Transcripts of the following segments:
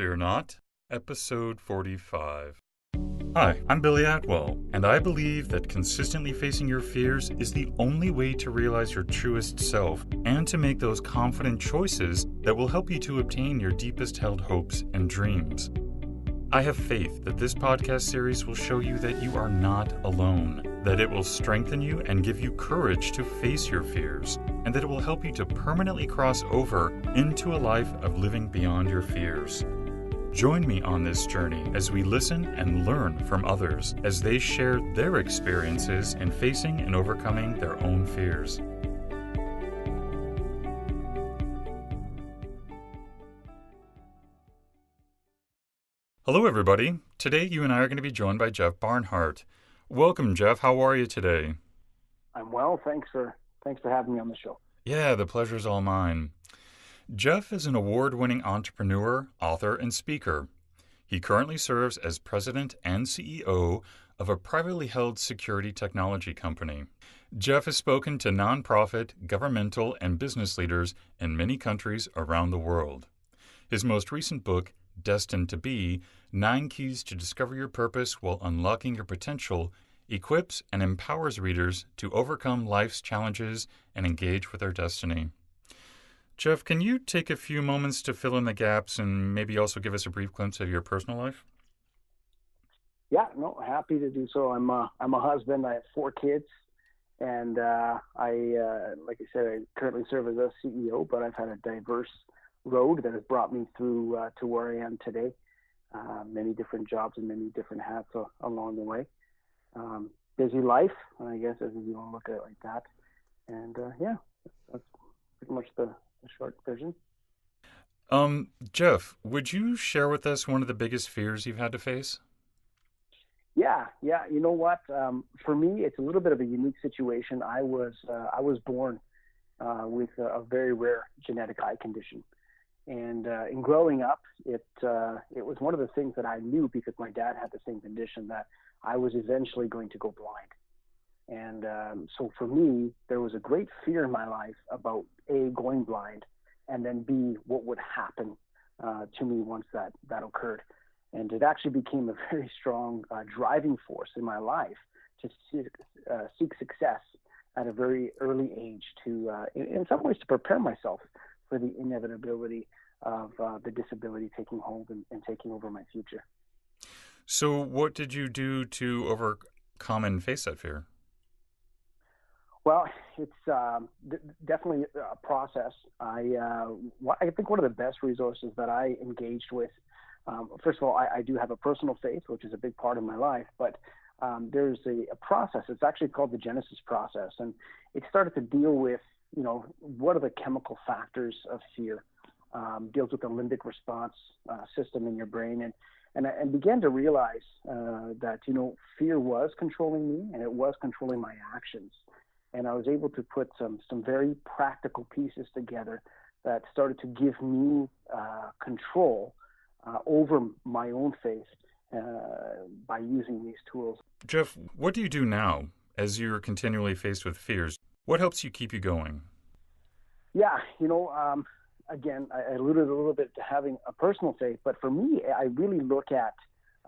Fear Not, Episode 45. Hi, I'm Billy Atwell, and I believe that consistently facing your fears is the only way to realize your truest self and to make those confident choices that will help you to obtain your deepest held hopes and dreams. I have faith that this podcast series will show you that you are not alone, that it will strengthen you and give you courage to face your fears, and that it will help you to permanently cross over into a life of living beyond your fears. Join me on this journey as we listen and learn from others as they share their experiences in facing and overcoming their own fears. Hello, everybody. Today, you and I are going to be joined by Jeff Barnhardt. Welcome, Jeff. How are you today? I'm well. Thanks for having me on the show. Yeah, the pleasure's all mine. Jeff is an award-winning entrepreneur, author, and speaker. He currently serves as president and CEO of a privately held security technology company. Jeff has spoken to nonprofit, governmental, and business leaders in many countries around the world. His most recent book, Destined to Be, 9 Keys to Discover Your Purpose While Unlocking Your Potential, equips and empowers readers to overcome life's challenges and engage with their destiny. Jeff, can you take a few moments to fill in the gaps and maybe also give us a brief glimpse of your personal life? Yeah, no, happy to do so. I'm a husband. I have 4 kids, and like I said, I currently serve as a CEO, but I've had a diverse road that has brought me through to where I am today. Many different jobs and many different hats along the way. Busy life, I guess, if you want to look at it like that. And that's pretty much the short version. Jeff, would you share with us one of the biggest fears you've had to face? Yeah. You know what? For me, it's a little bit of a unique situation. I was born with a very rare genetic eye condition. And in growing up, it was one of the things that I knew because my dad had the same condition that I was eventually going to go blind. And so for me, there was a great fear in my life about A, going blind, and then B, what would happen to me once that occurred. And it actually became a very strong driving force in my life to seek success at a very early age to, in some ways, to prepare myself for the inevitability of the disability taking hold and taking over my future. So what did you do to overcome and face that fear? Well, it's definitely a process. I think one of the best resources that I engaged with, first of all, I do have a personal faith, which is a big part of my life, but there's a process. It's actually called the Genesis process, and it started to deal with, what are the chemical factors of fear, deals with the limbic response system in your brain, and began to realize that, fear was controlling me and it was controlling my actions. And I was able to put some very practical pieces together that started to give me control over my own faith by using these tools. Jeff, what do you do now as you're continually faced with fears? What helps you keep you going? Yeah, again, I alluded a little bit to having a personal faith, but for me, I really look at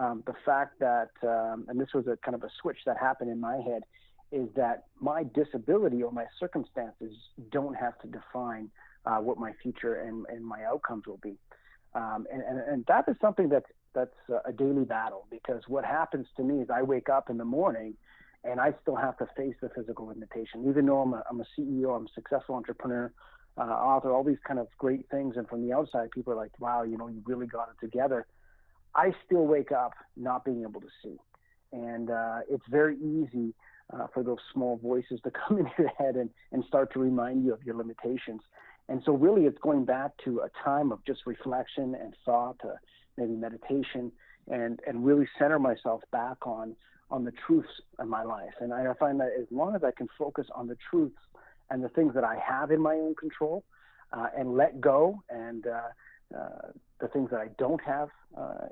the fact that, and this was a kind of a switch that happened in my head, is that my disability or my circumstances don't have to define what my future and my outcomes will be. And that is something that's a daily battle, because what happens to me is I wake up in the morning and I still have to face the physical limitation. Even though I'm a CEO, I'm a successful entrepreneur, author, all these kind of great things. And from the outside, people are like, wow, you really got it together. I still wake up not being able to see. And it's very easy for those small voices to come in your head and start to remind you of your limitations. And so really it's going back to a time of just reflection and thought, maybe meditation, and really center myself back on the truths of my life. And I find that as long as I can focus on the truths and the things that I have in my own control and let go and the things that I don't have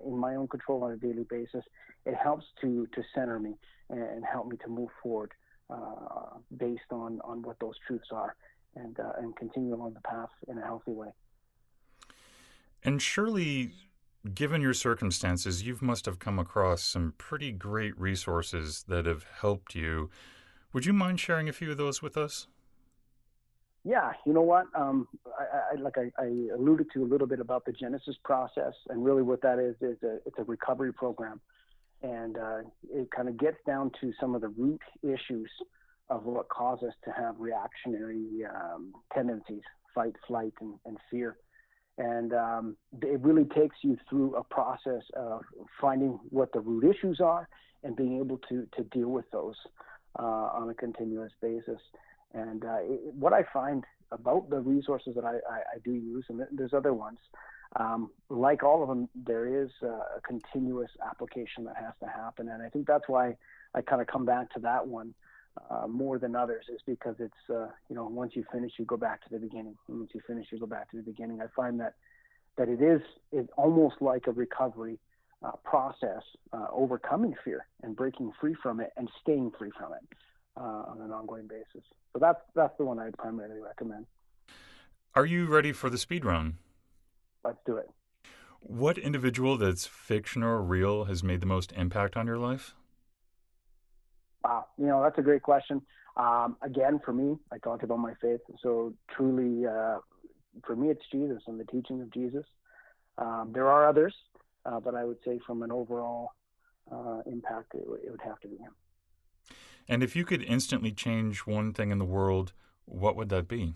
in my own control on a daily basis, it helps to center me and help me to move forward based on what those truths are and continue along the path in a healthy way. And surely given your circumstances, you must have come across some pretty great resources that have helped you. Would you mind sharing a few of those with us? Yeah, you know what? I alluded to a little bit about the Genesis process, and really what that is it's a recovery program, and it kind of gets down to some of the root issues of what cause us to have reactionary tendencies, fight, flight, and fear. And it really takes you through a process of finding what the root issues are and being able to deal with those on a continuous basis. And what I find about the resources that I do use, and there's other ones, like all of them, there is a continuous application that has to happen. And I think that's why I kind of come back to that one more than others, is because it's, once you finish, you go back to the beginning. And once you finish, you go back to the beginning. I find that it's almost like a recovery process, overcoming fear and breaking free from it and staying free from it on an ongoing basis. So that's the one I primarily recommend. Are you ready for the speed run? Let's do it. What individual that's fictional or real has made the most impact on your life? Wow, that's a great question. Again, for me, I talked about my faith. So truly, for me, it's Jesus and the teaching of Jesus. There are others, but I would say from an overall impact, it would have to be him. And if you could instantly change one thing in the world, what would that be?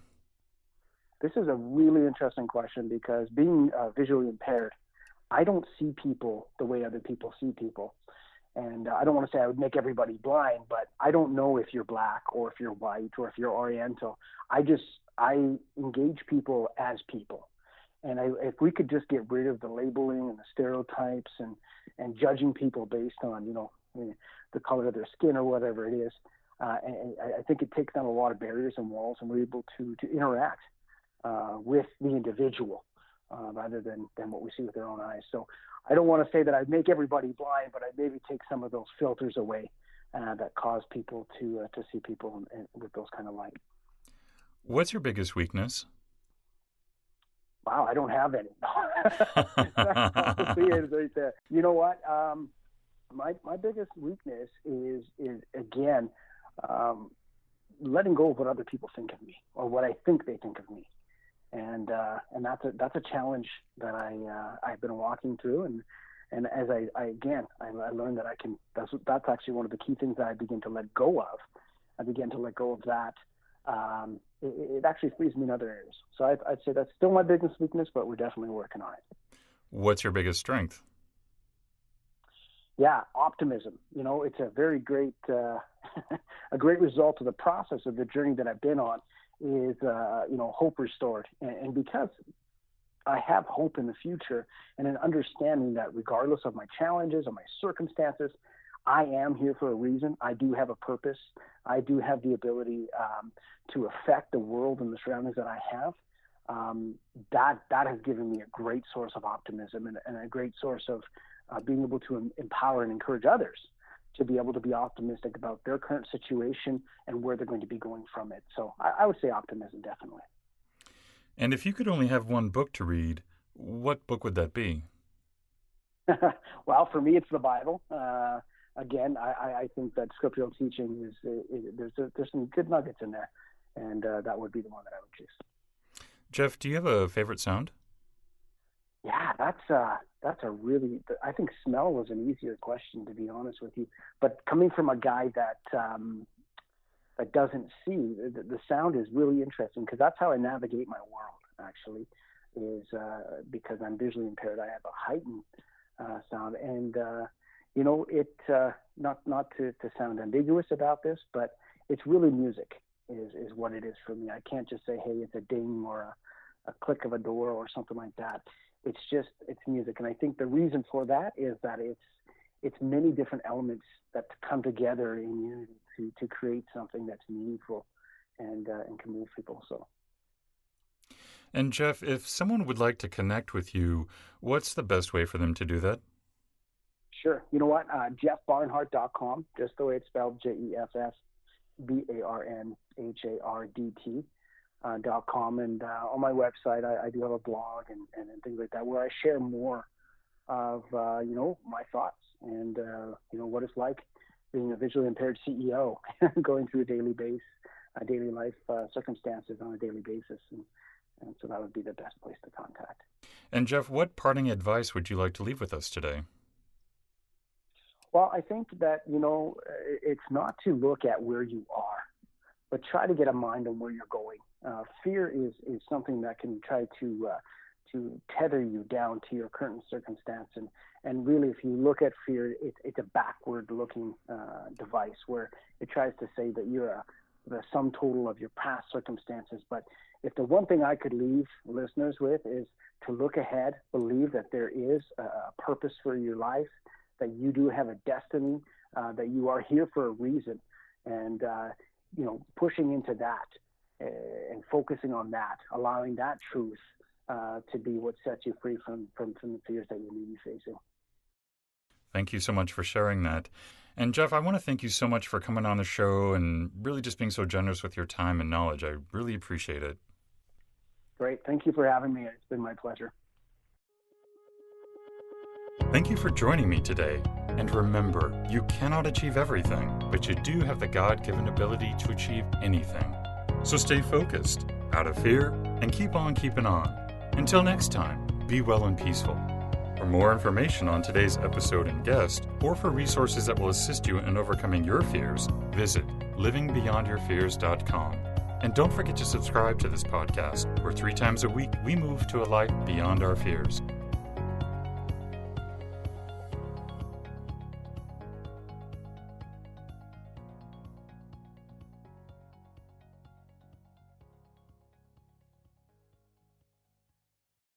This is a really interesting question because being visually impaired, I don't see people the way other people see people. And I don't want to say I would make everybody blind, but I don't know if you're black or if you're white or if you're Oriental. I engage people as people. And if we could just get rid of the labeling and the stereotypes and judging people based on, the color of their skin or whatever it is, and I think it takes down a lot of barriers and walls, and we're able to interact with the individual rather than what we see with their own eyes. So I don't want to say that I'd make everybody blind, but I'd maybe take some of those filters away that cause people to see people with those kind of light. What's your biggest weakness? Wow, I don't have any. Honestly, it's right there. You know what? My biggest weakness is again letting go of what other people think of me or what I think they think of me, and that's a challenge that I've been walking through, and as I learned that I can. That's actually one of the key things that I begin to let go of. I begin to let go of that. It actually frees me in other areas. So I'd say that's still my biggest weakness, but we're definitely working on it. What's your biggest strength? Yeah, optimism. It's a very great, a great result of the process of the journey that I've been on is, hope restored. And because I have hope in the future and an understanding that regardless of my challenges or my circumstances, I am here for a reason. I do have a purpose. I do have the ability to affect the world and the surroundings that I have. That has given me a great source of optimism and a great source of being able to empower and encourage others to be able to be optimistic about their current situation and where they're going to be going from it. So I would say optimism, definitely. And if you could only have one book to read, what book would that be? Well, for me, it's the Bible. Again, I think that scriptural teaching there's some good nuggets in there, and that would be the one that I would choose. Jeff, do you have a favorite sound? Yeah, that's a really. I think smell was an easier question, to be honest with you. But coming from a guy that doesn't see, the sound is really interesting because that's how I navigate my world. Actually, is because I'm visually impaired. I have a heightened sound, and not to sound ambiguous about this, but it's really music is what it is for me. I can't just say, hey, it's a ding or a click of a door or something like that. It's music. And I think the reason for that is that it's many different elements that come together in unity to create something that's meaningful and can move people. So. And Jeff, if someone would like to connect with you, what's the best way for them to do that? Sure. You know what? JeffBarnhardt.com, just the way it's spelled, JeffBarnhardt.com. And on my website, I do have a blog and things like that where I share more of, my thoughts and, what it's like being a visually impaired CEO, going through daily life circumstances on a daily basis. And so that would be the best place to contact. And Jeff, what parting advice would you like to leave with us today? Well, I think that, it's not to look at where you are, but try to get a mind on where you're going. Fear is something that can try to tether you down to your current circumstance. And really, if you look at fear, it's a backward-looking device where it tries to say that you're the sum total of your past circumstances. But if the one thing I could leave listeners with is to look ahead, believe that there is a purpose for your life, that you do have a destiny, that you are here for a reason, and pushing into that and focusing on that, allowing that truth to be what sets you free from the fears that you may be facing. Thank you so much for sharing that. And Jeff, I want to thank you so much for coming on the show and really just being so generous with your time and knowledge. I really appreciate it. Great. Thank you for having me. It's been my pleasure. Thank you for joining me today. And remember, you cannot achieve everything, but you do have the God-given ability to achieve anything. So stay focused, out of fear, and keep on keeping on. Until next time, be well and peaceful. For more information on today's episode and guest, or for resources that will assist you in overcoming your fears, visit livingbeyondyourfears.com. And don't forget to subscribe to this podcast, where 3 times a week we move to a life beyond our fears.